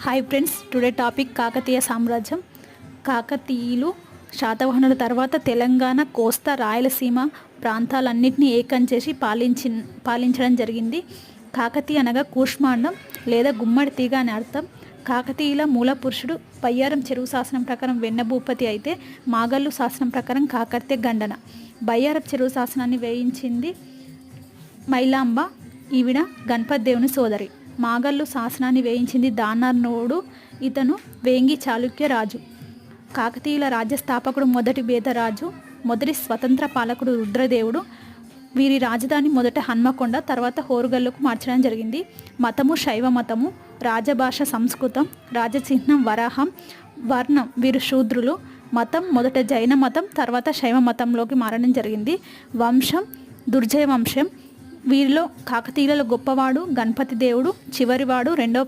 Hi friends, today topic Kakatiya సామ్రాజ్యం. కాకతీయులు శాతవాహనుల తర్వాత తెలంగాణ, కోస్తా, రాయలసీమ ప్రాంతాలన్నింటినీ ఏకం చేసి పాలించడం జరిగింది. కాకతీయ అనగా కూష్మాండం లేదా గుమ్మడి తీగ అని అర్థం. కాకతీయుల మూల పురుషుడు బయ్యారం చెరువు శాసనం ప్రకారం వెన్నభూపతి అయితే, మాగల్లు శాసనం ప్రకారం కాకర్తె గండన. బయ్యారం చెరువు శాసనాన్ని వేయించింది మైలాంబ, ఈవిడ గణపతి దేవుని సోదరి. మాగల్లు శాసనాన్ని వేయించింది దానర్నోడు, ఇతను వేంగి చాళుక్య రాజు. కాకతీయుల రాజ్య స్థాపకుడు మొదటి బేదరాజు, మొదటి స్వతంత్ర పాలకుడు రుద్రదేవుడు. వీరి రాజధాని మొదట హన్మకొండ, తర్వాత హోరుగల్లుకు మార్చడం జరిగింది. మతము శైవ మతము, రాజభాష సంస్కృతం, రాజచిహ్నం వరాహం, వర్ణం వీరు శూద్రులు. మతం మొదట జైన మతం, తర్వాత శైవ మతంలోకి మారడం జరిగింది. వంశం దుర్జయ వంశం. వీరిలో కాకతీయులలో గొప్పవాడు గణపతి దేవుడు, చివరివాడు రెండవ